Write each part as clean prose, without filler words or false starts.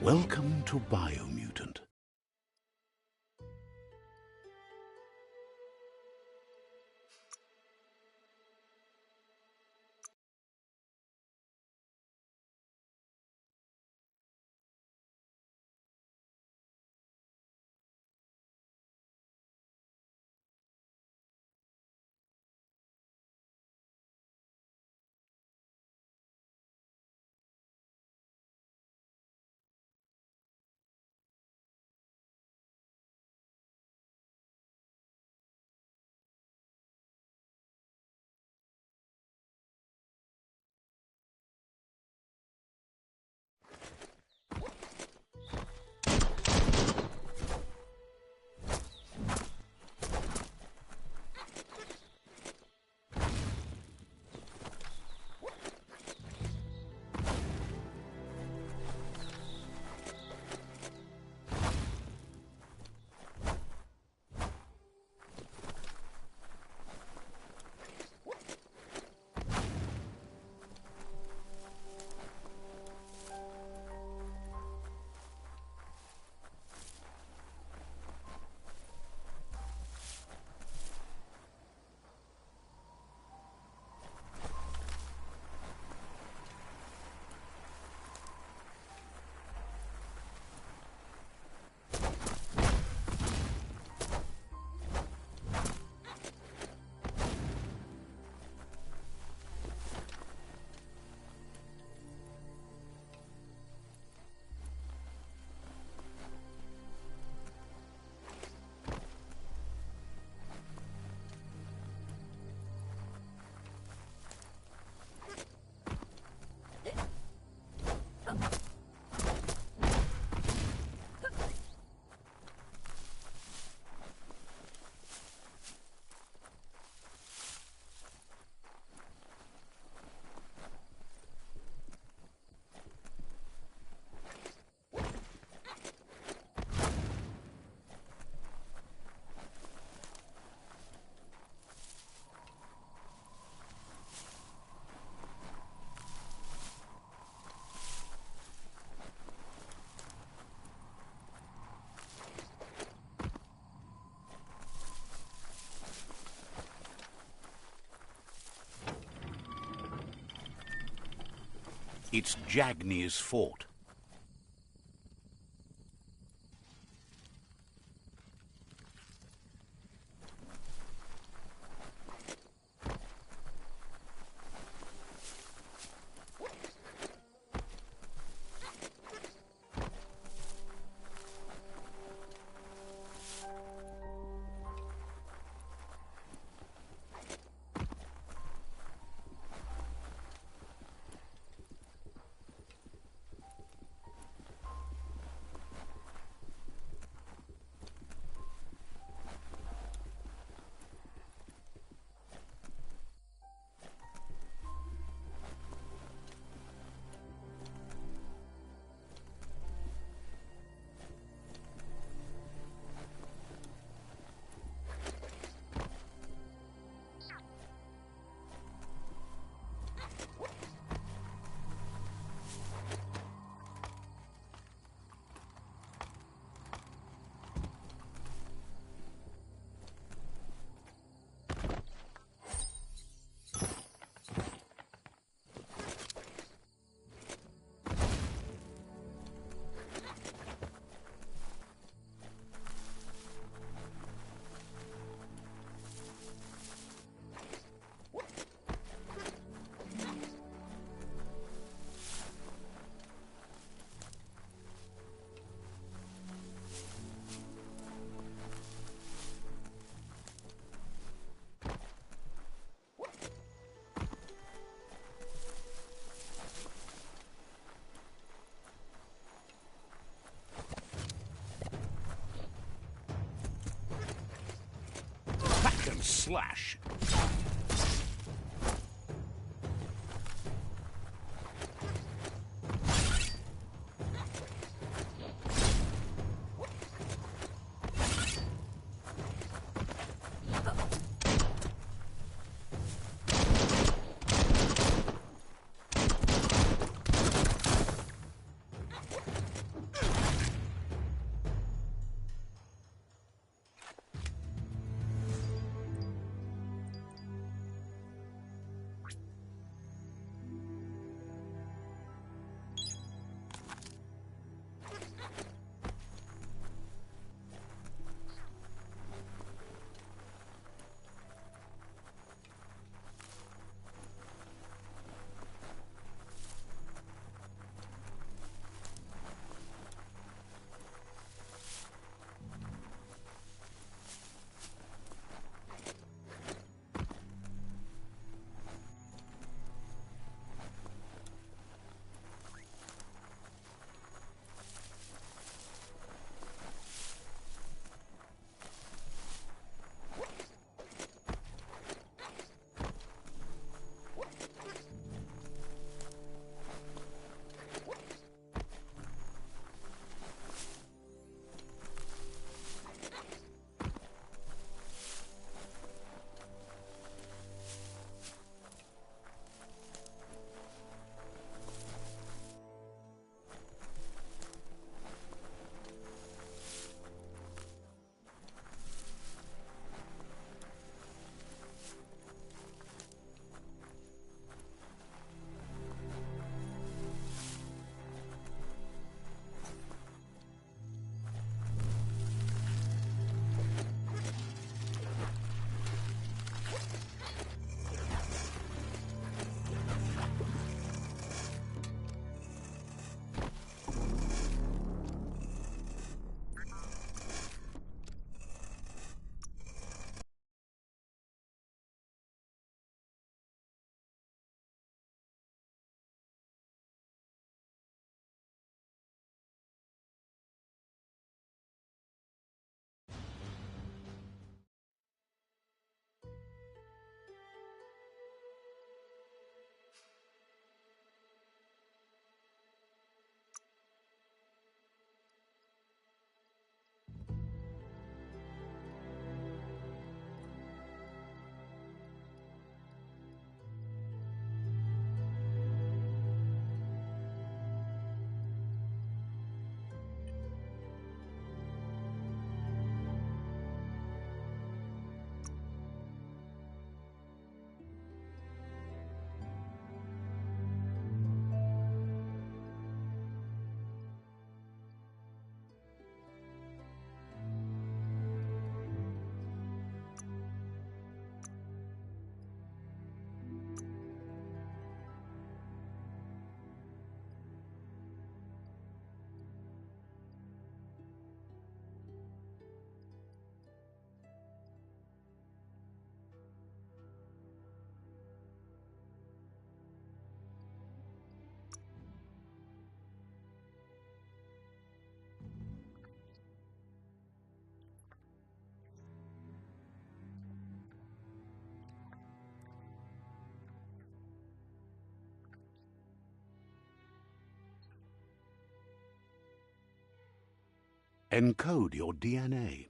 Welcome to Biomutant. It's Jagni's fort. Slash. Encode your DNA.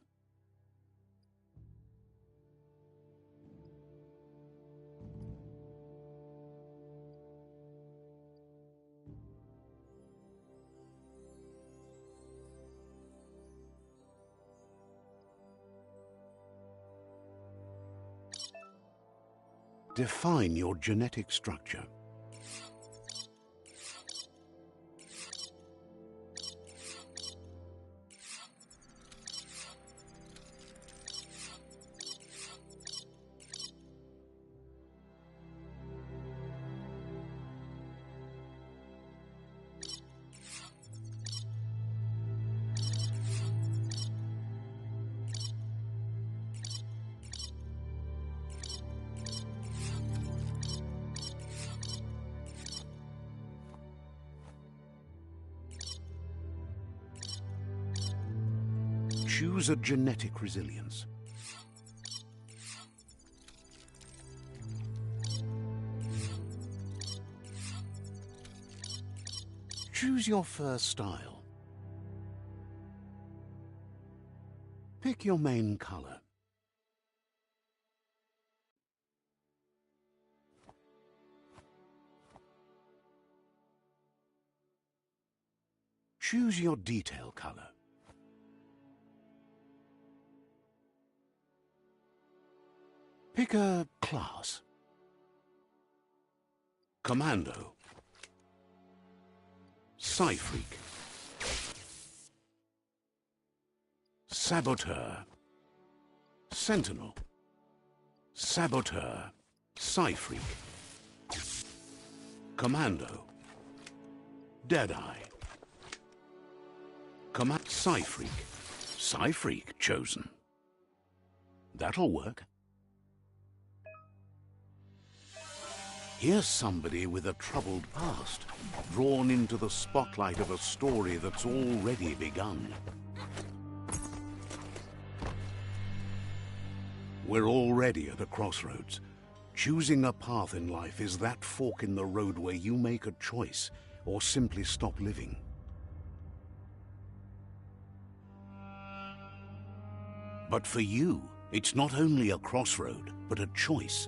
Define your genetic structure. Choose a genetic resilience. Choose your fur style. Pick your main color. Choose your detail color. Pick a class. Commando. Psy-Freak. Saboteur. Sentinel. Saboteur. Psy-Freak. Commando. Deadeye. Psy-Freak. Psy-Freak chosen. That'll work. Here's somebody with a troubled past, drawn into the spotlight of a story that's already begun. We're already at a crossroads. Choosing a path in life is that fork in the road where you make a choice or simply stop living. But for you, it's not only a crossroad, but a choice.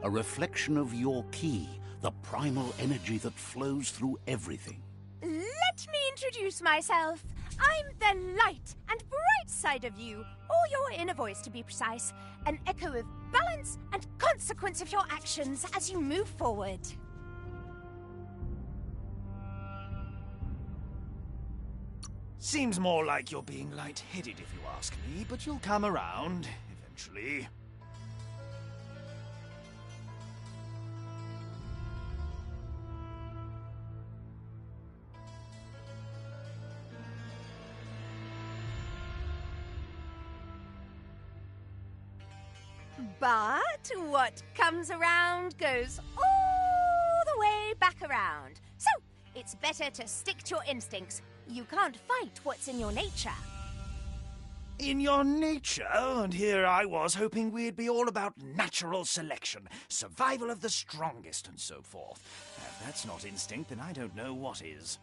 A reflection of your ki, the primal energy that flows through everything. Let me introduce myself. I'm the light and bright side of you, or your inner voice to be precise, an echo of balance and consequence of your actions as you move forward. Seems more like you're being light-headed if you ask me, but you'll come around, eventually. But what comes around goes all the way back around. So, it's better to stick to your instincts. You can't fight what's in your nature. In your nature? And here I was hoping we'd be all about natural selection, survival of the strongest, and so forth. If that's not instinct, then I don't know what is.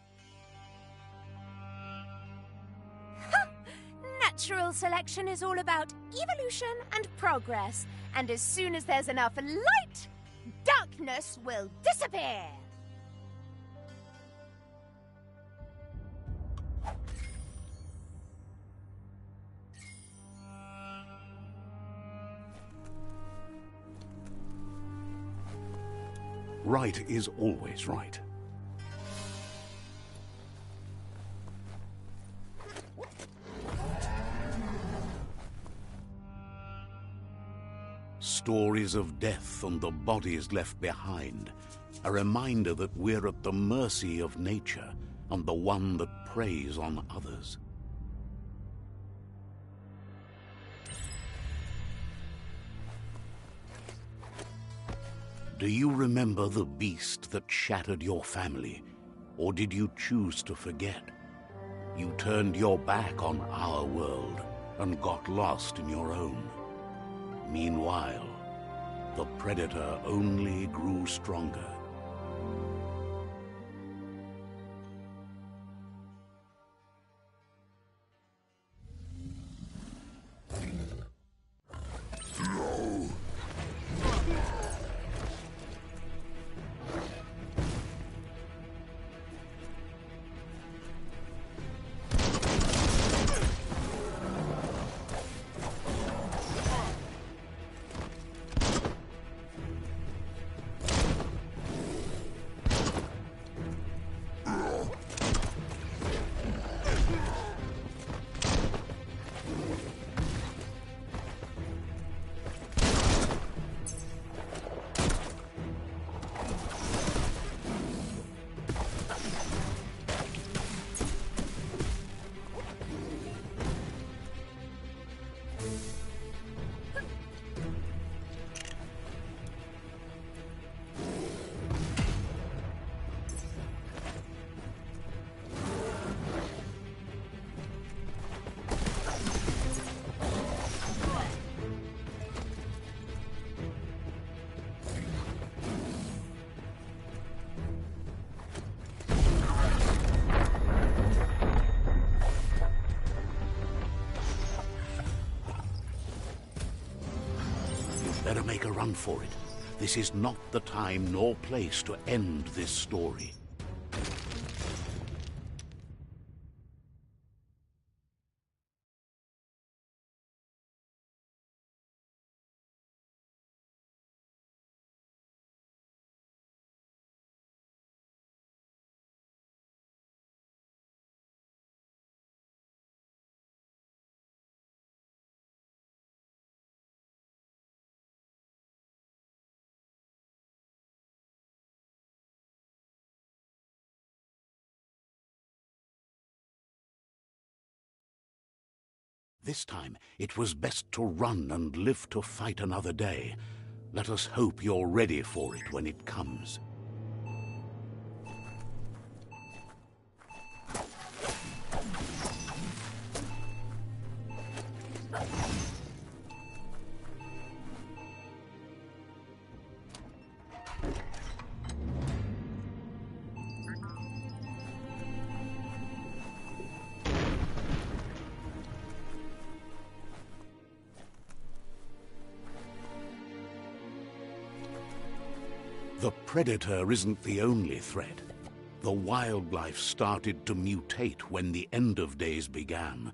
Natural selection is all about evolution and progress. And as soon as there's enough light, darkness will disappear. Right is always right. Stories of death and the bodies left behind, a reminder that we're at the mercy of nature and the one that preys on others. Do you remember the beast that shattered your family, or did you choose to forget? You turned your back on our world and got lost in your own. Meanwhile, the predator only grew stronger. Better make a run for it. This is not the time nor place to end this story. This time, it was best to run and live to fight another day. Let us hope you're ready for it when it comes. The predator isn't the only threat. The wildlife started to mutate when the end of days began.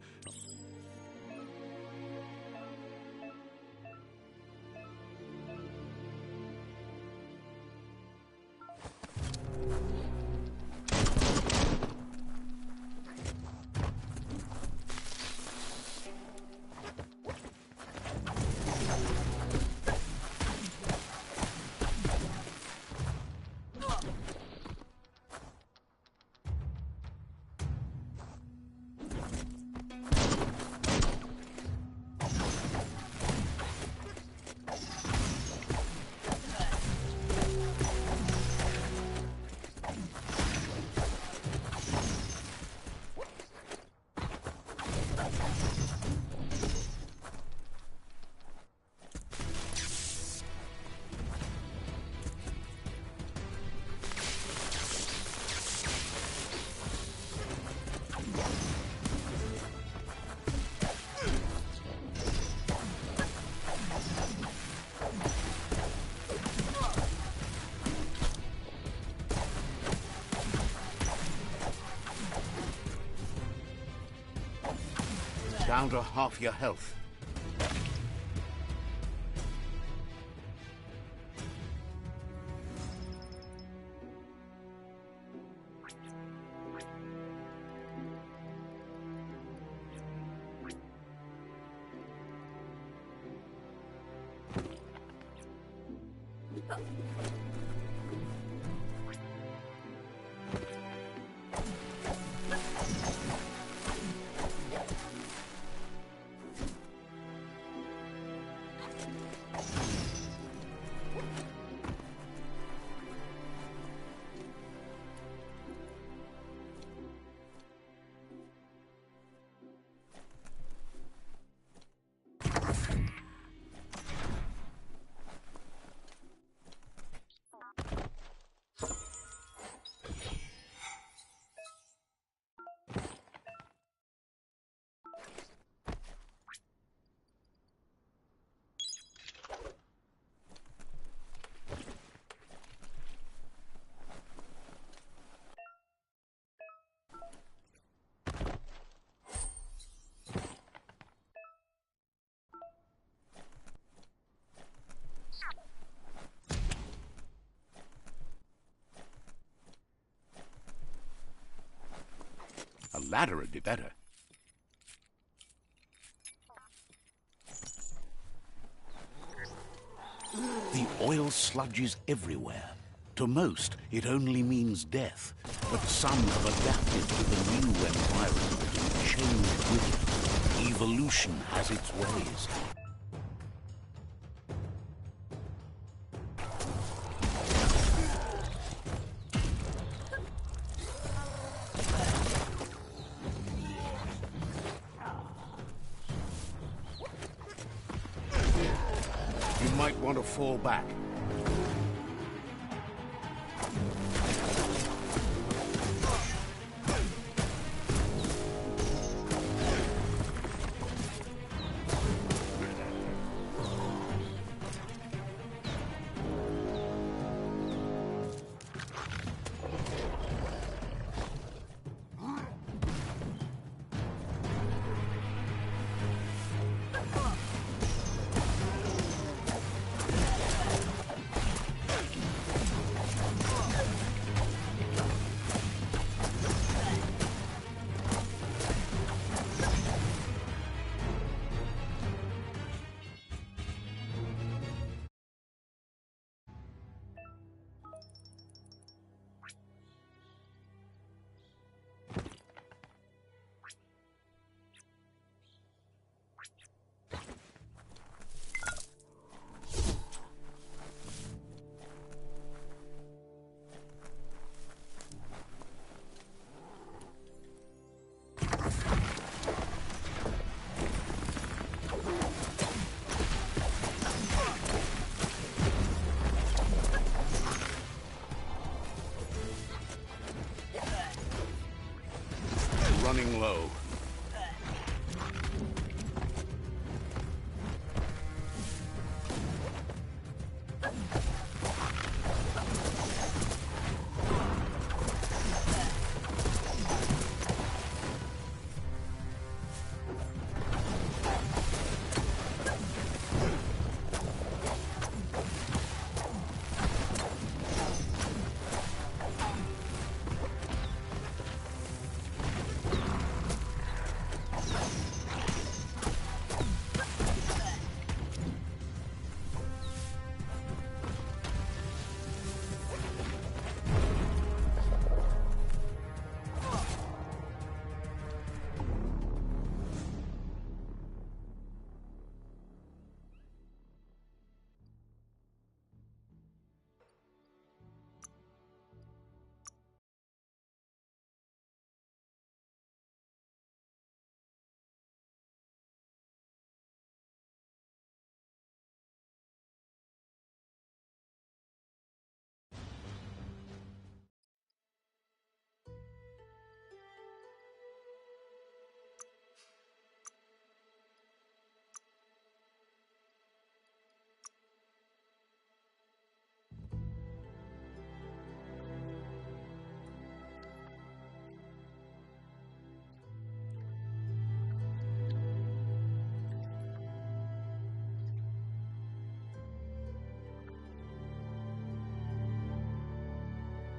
Down to half your health. A ladder would be better. The oil sludges everywhere. To most, it only means death, but some have adapted to the new environment and changed with it. Evolution has its ways. You might want to fall back. running low.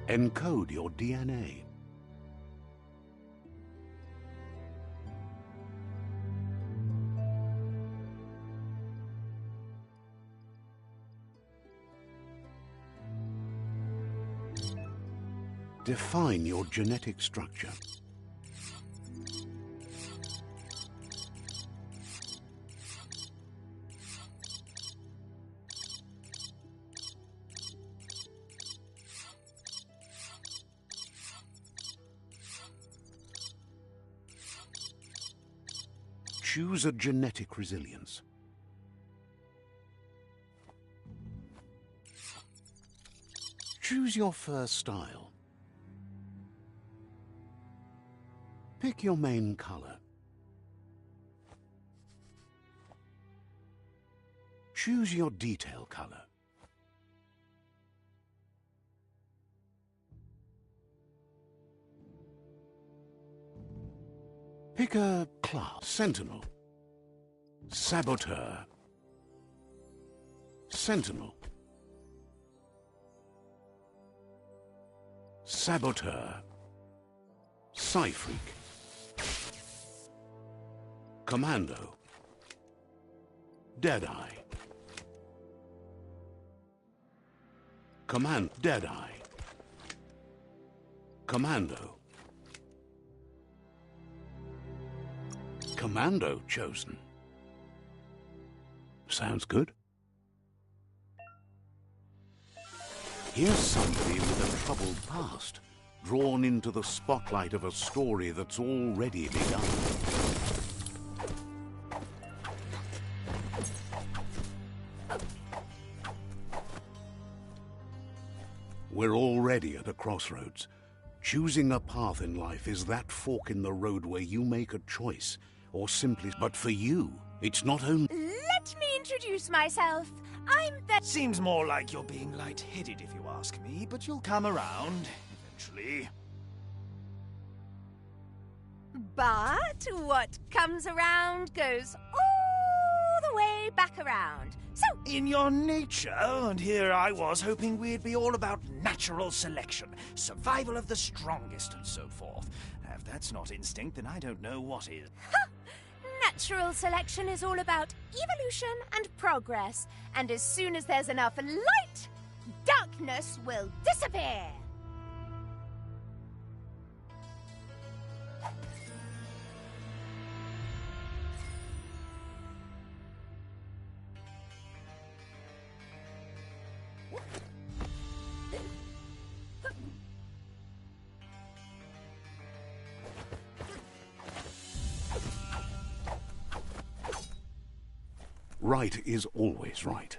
Encode your DNA. Define your genetic structure. Choose a genetic resilience. Choose your fur style. Pick your main color. Choose your detail color. Pick a class. Sentinel. Saboteur. Sentinel. Saboteur. Psy-Freak. Commando. Deadeye. Deadeye. Commando. Commando chosen. Sounds good. Here's somebody with a troubled past, drawn into the spotlight of a story that's already begun. We're already at a crossroads. Choosing a path in life is that fork in the road where you make a choice, or simply... But for you, it's not only... Let me introduce myself. I'm the... Seems more like you're being light-headed if you ask me, but you'll come around, eventually. But what comes around goes all the way back around. So... In your nature, and here I was hoping we'd be all about natural selection, survival of the strongest, and so forth. If that's not instinct, then I don't know what is. Natural selection is all about evolution and progress, and as soon as there's enough light, darkness will disappear. Right is always right.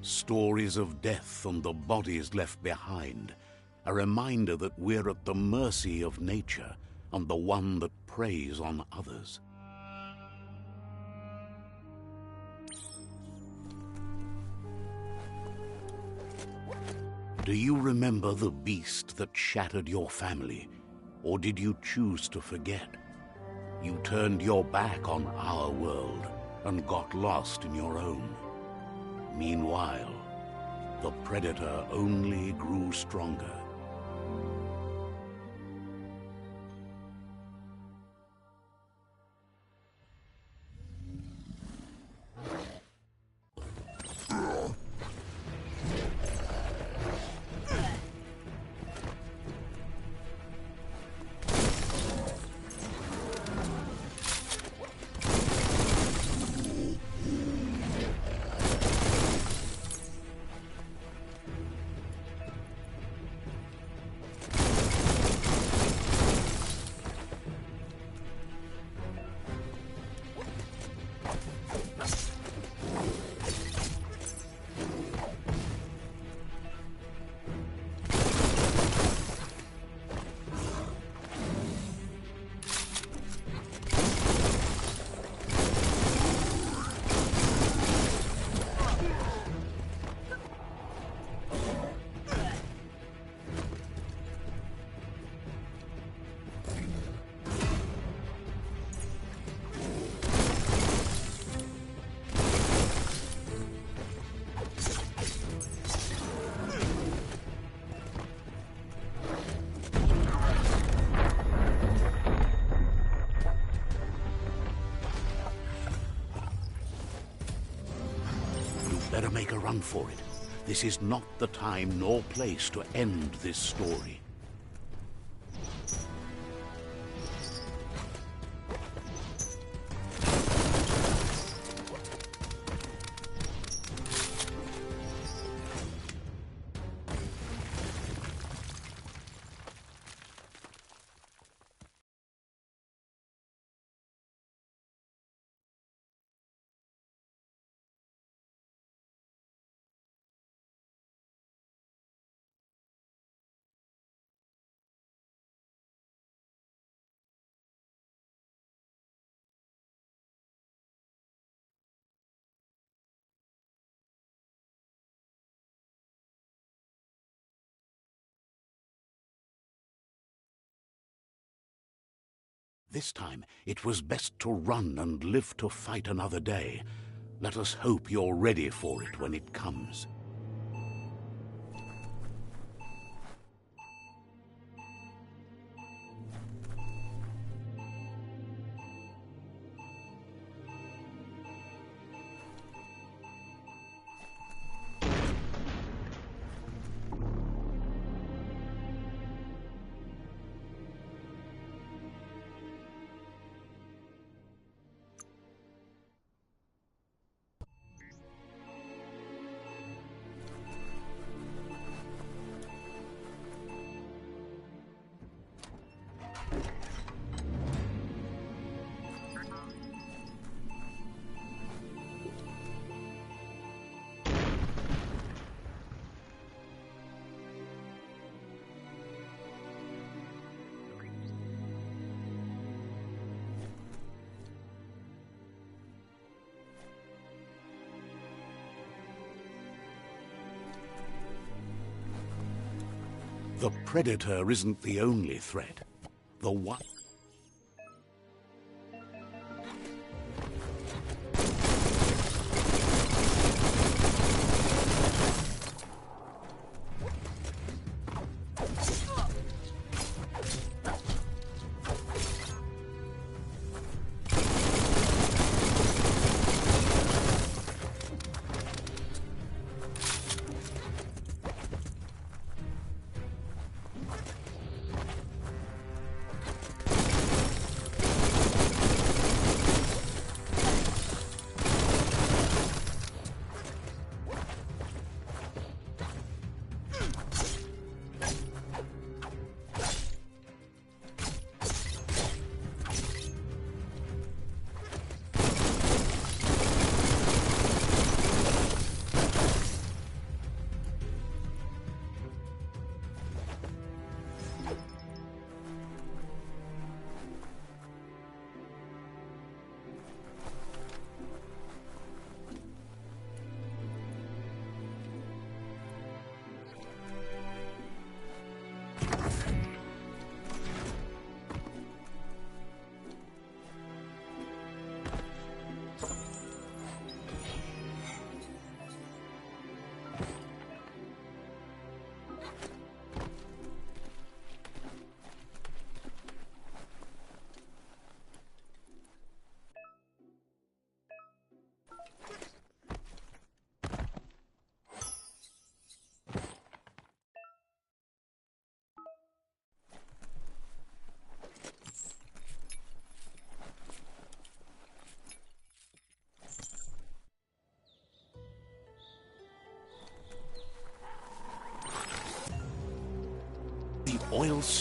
Stories of death and the bodies left behind, a reminder that we're at the mercy of nature and the one that preys on others. Do you remember the beast that shattered your family, or did you choose to forget? You turned your back on our world and got lost in your own. Meanwhile, the predator only grew stronger. Better make a run for it. This is not the time nor place to end this story. This time, it was best to run and live to fight another day. Let us hope you're ready for it when it comes. The predator isn't the only threat. The one...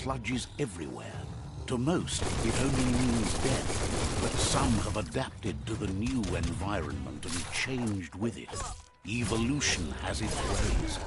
sludges everywhere. To most, it only means death, but some have adapted to the new environment and changed with it. Evolution has its ways.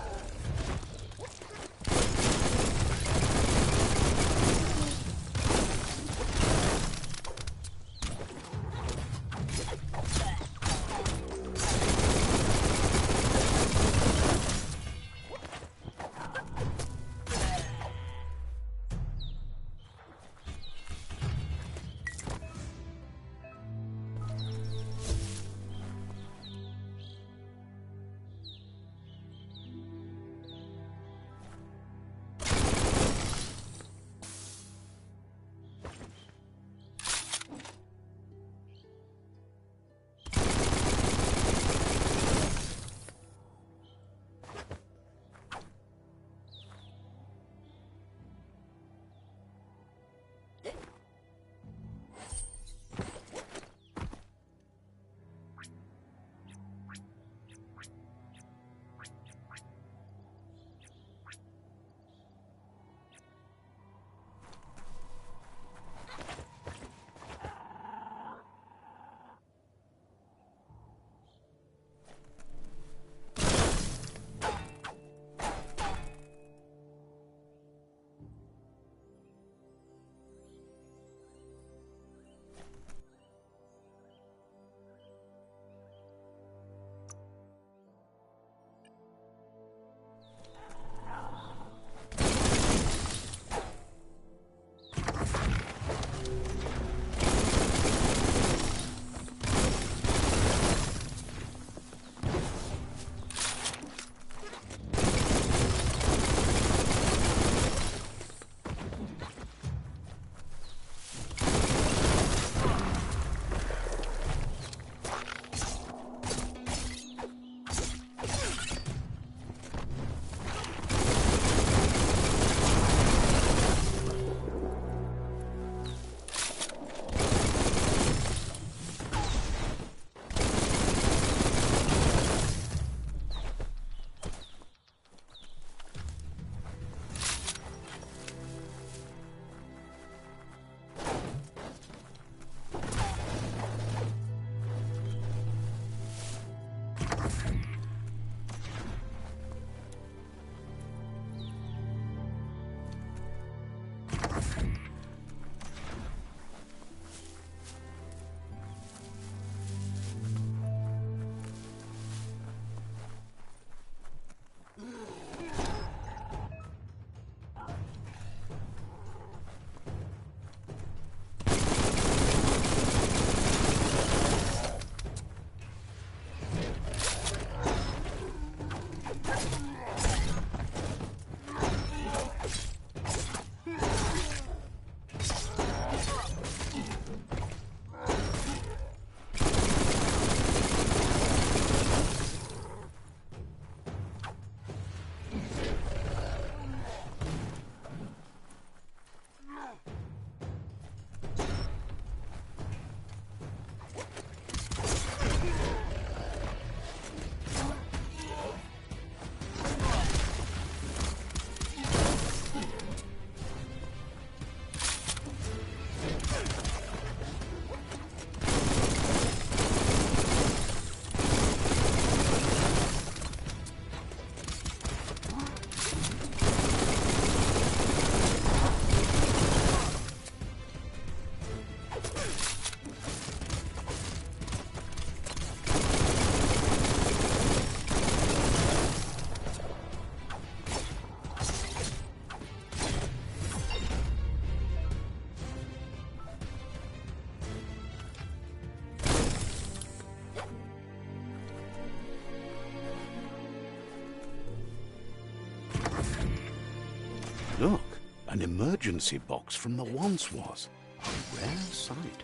Look, an emergency box from the once was. A rare sight.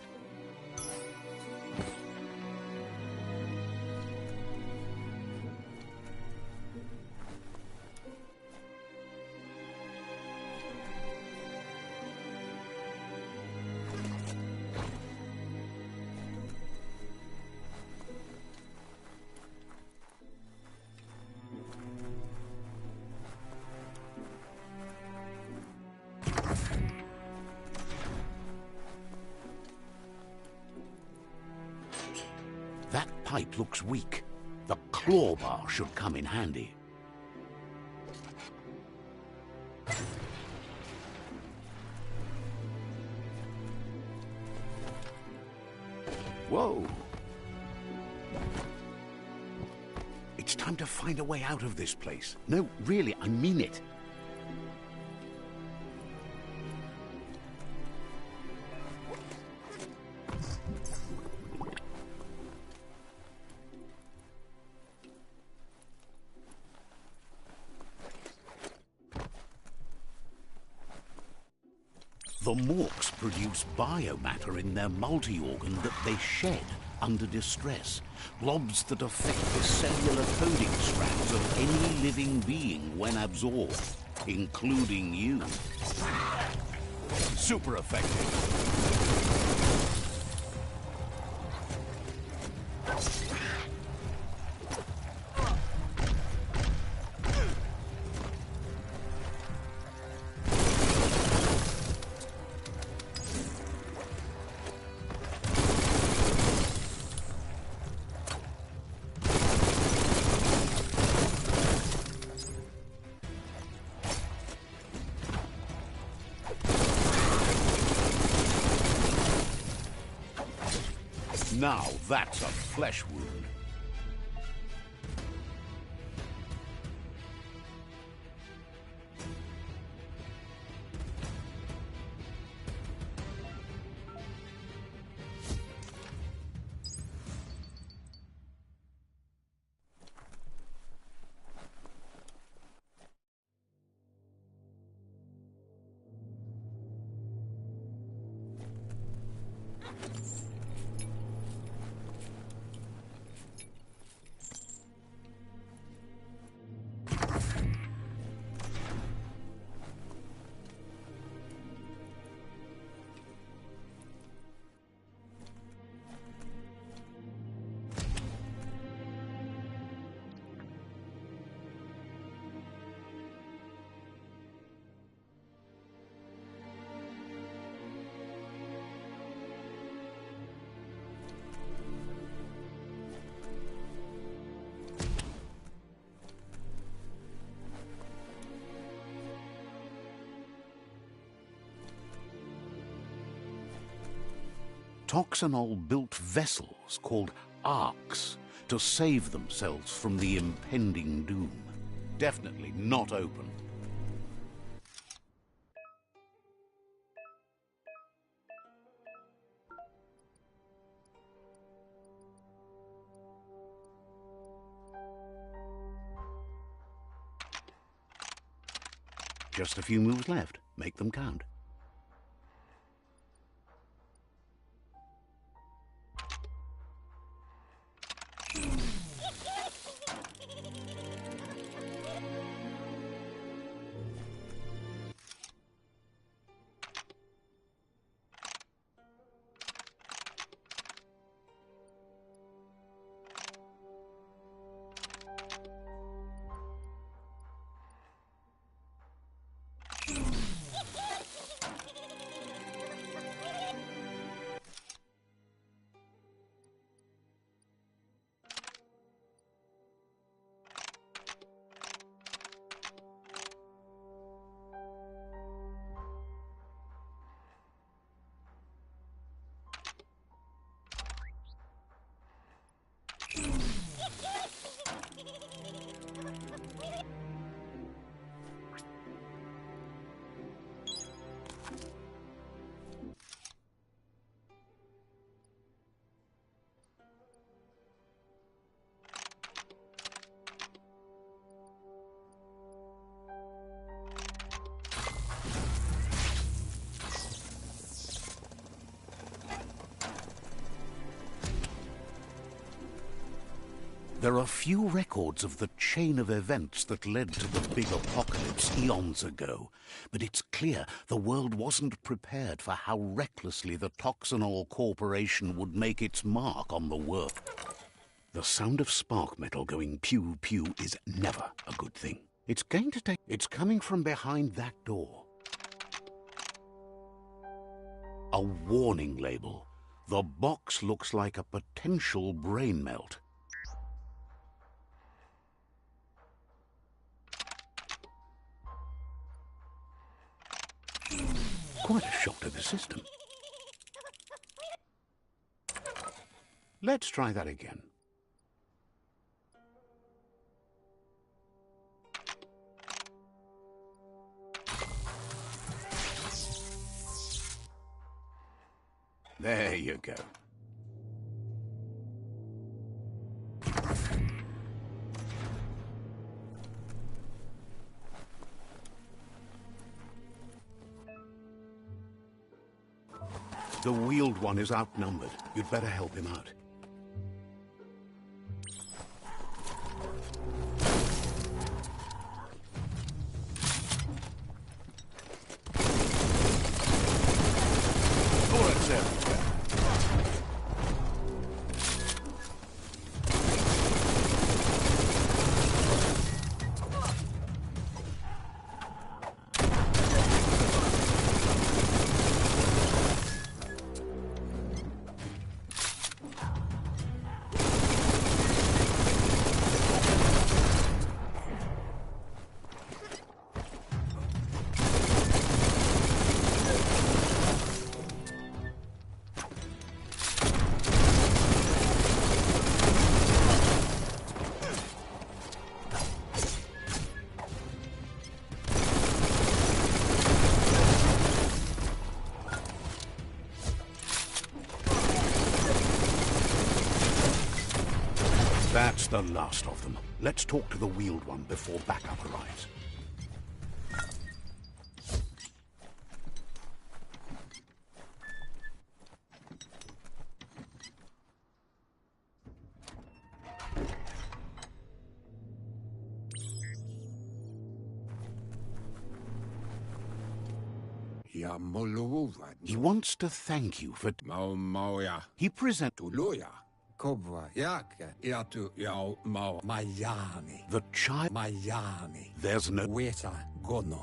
pipe looks weak. The claw bar should come in handy. Whoa! It's time to find a way out of this place. No, really, I mean it. The morks produce biomatter in their multi-organ that they shed under distress. Blobs that affect the cellular coding strands of any living being when absorbed, including you. Super effective. Now that's a flesh wound. Toxanol built vessels called arks to save themselves from the impending doom. Definitely not open. Just a few moves left. Make them count. There are few records of the chain of events that led to the big apocalypse eons ago, but it's clear the world wasn't prepared for how recklessly the Toxanol Corporation would make its mark on the world. The sound of spark metal going pew-pew is never a good thing. It's coming from behind that door. A warning label. The box looks like a potential brain melt. quite a shock to the system. Let's try that again. There you go. The wheeled one is outnumbered. You'd better help him out. Bullets everywhere. That's the last of them. Let's talk to the wheeled one before backup arrives. He wants to thank you for... He presents... The child... There's no...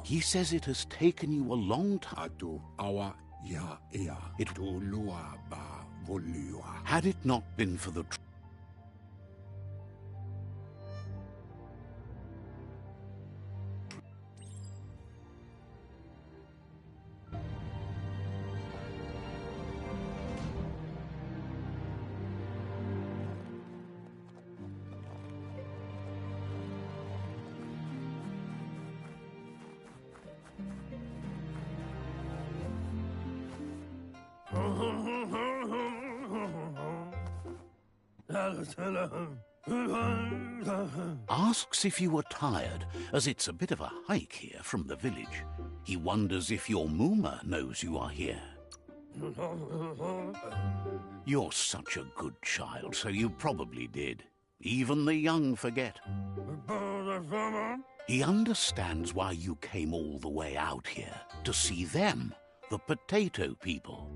He says it has taken you a long time. Had it not been for the... Asks if you were tired, as it's a bit of a hike here from the village. He wonders if your Mooma knows you are here. You're such a good child, so you probably did. Even the young forget. He understands why you came all the way out here, to see them, the potato people.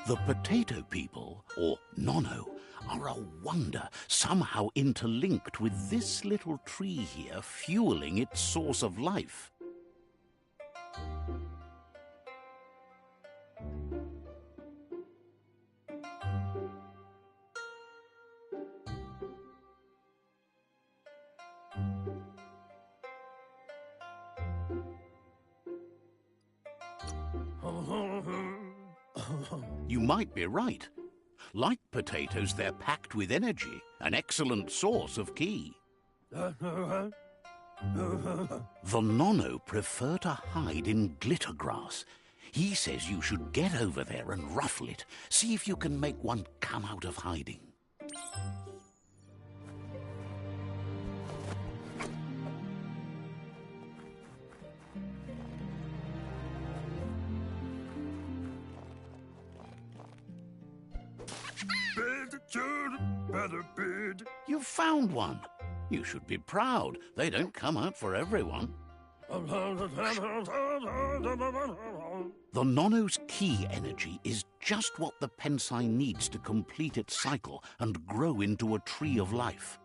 The potato people, or Nono, are a wonder, somehow interlinked with this little tree here fueling its source of life. You might be right. Like potatoes, they're packed with energy, an excellent source of ki. The Nono prefer to hide in glitter grass. He says you should get over there and ruffle it. See if you can make one come out of hiding. You found one. You should be proud. They don't come out for everyone. The Nono's ki energy is just what the Pensai needs to complete its cycle and grow into a tree of life.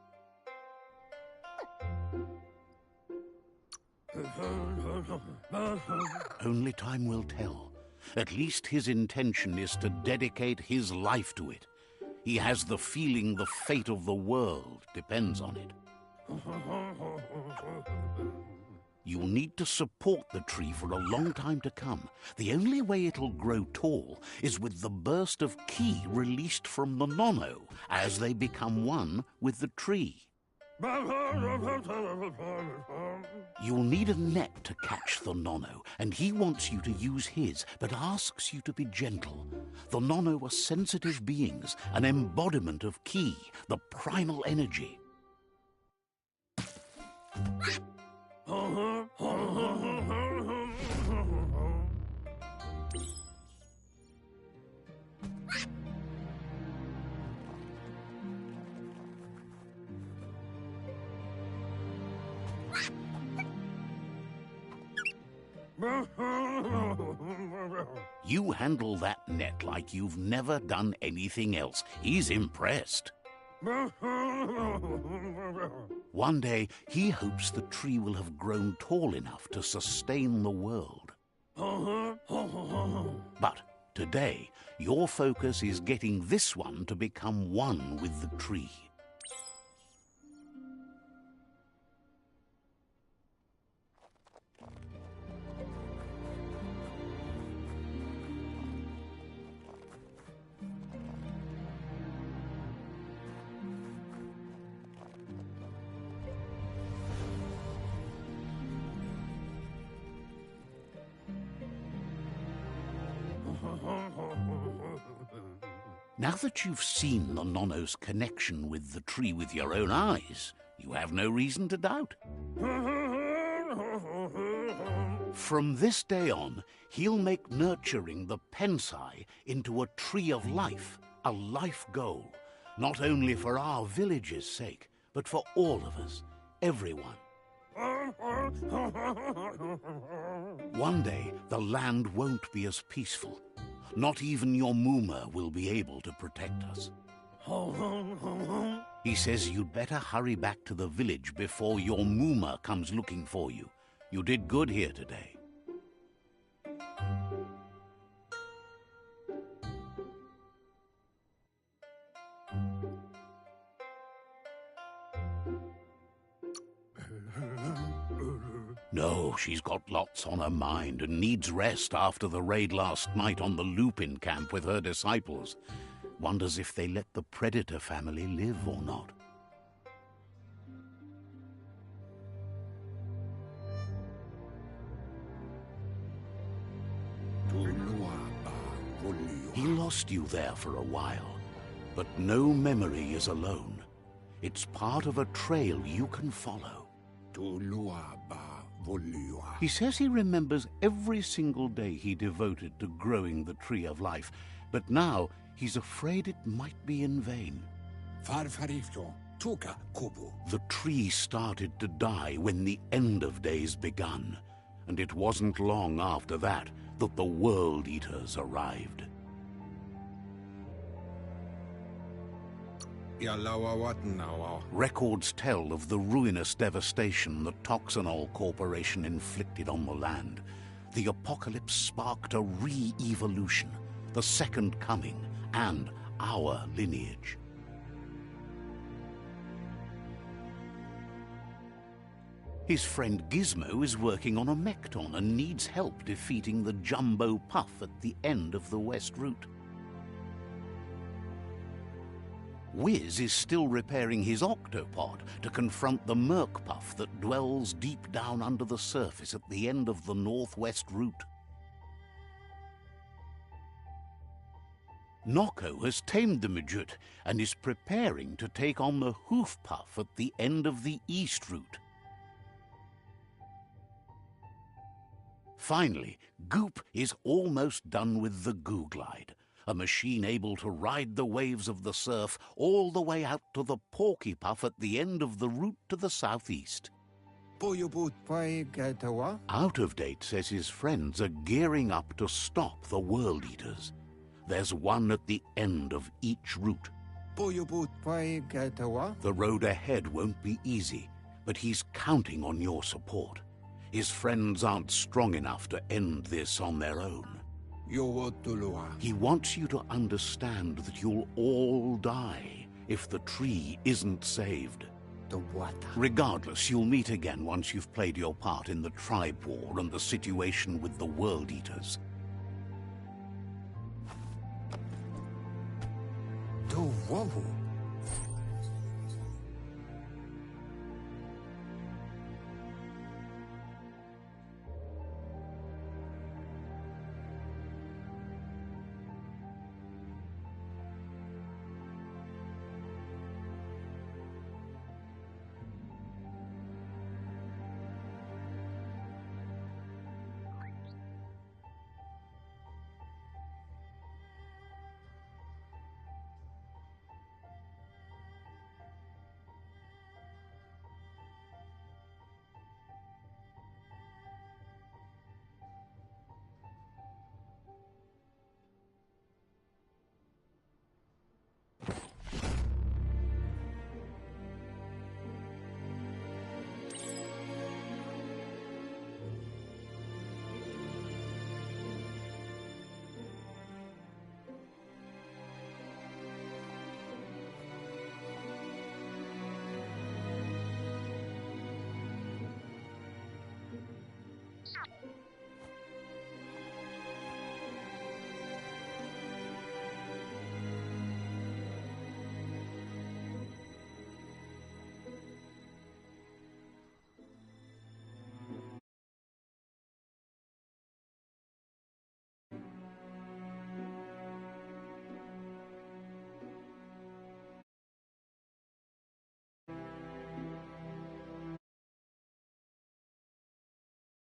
Only time will tell. At least his intention is to dedicate his life to it. He has the feeling the fate of the world depends on it. You'll need to support the tree for a long time to come. The only way it'll grow tall is with the burst of ki released from the nono as they become one with the tree. You'll need a net to catch the nono, and he wants you to use his, but asks you to be gentle. The nono are sensitive beings, an embodiment of ki, the primal energy. You handle that net like you've never done anything else. He's impressed. One day, he hopes the tree will have grown tall enough to sustain the world. But today, your focus is getting this one to become one with the tree. Now that you've seen the nono's connection with the tree with your own eyes, you have no reason to doubt. From this day on, he'll make nurturing the pensai into a tree of life, a life goal, not only for our village's sake, but for all of us, everyone. One day, the land won't be as peaceful. Not even your Muma will be able to protect us. He says you'd better hurry back to the village before your Muma comes looking for you. You did good here today. No, she's got lots on her mind and needs rest after the raid last night on the Lupin camp with her disciples. Wonders if they let the Predator family live or not. He lost you there for a while, but no memory is alone. It's part of a trail you can follow. He says he remembers every single day he devoted to growing the tree of life, but now he's afraid it might be in vain. The tree started to die when the end of days begun, and it wasn't long after that that the World Eaters arrived. Records tell of the ruinous devastation the Toxanol Corporation inflicted on the land. The apocalypse sparked a re-evolution, the Second Coming, and our lineage. His friend Gizmo is working on a Mekton and needs help defeating the Jumbo Puff at the end of the West Route. Wiz is still repairing his octopod to confront the Merc Puff that dwells deep down under the surface at the end of the Northwest Route. Noko has tamed the Midget and is preparing to take on the Hoof Puff at the end of the East Route. Finally, Goop is almost done with the Googlide, a machine able to ride the waves of the surf all the way out to the Porky Puff at the end of the route to the southeast. Out of Date says his friends are gearing up to stop the World Eaters. There's one at the end of each route. The road ahead won't be easy, but he's counting on your support. His friends aren't strong enough to end this on their own. He wants you to understand that you'll all die if the tree isn't saved. The what? Regardless, you'll meet again once you've played your part in the tribe war and the situation with the World Eaters. The Wowo.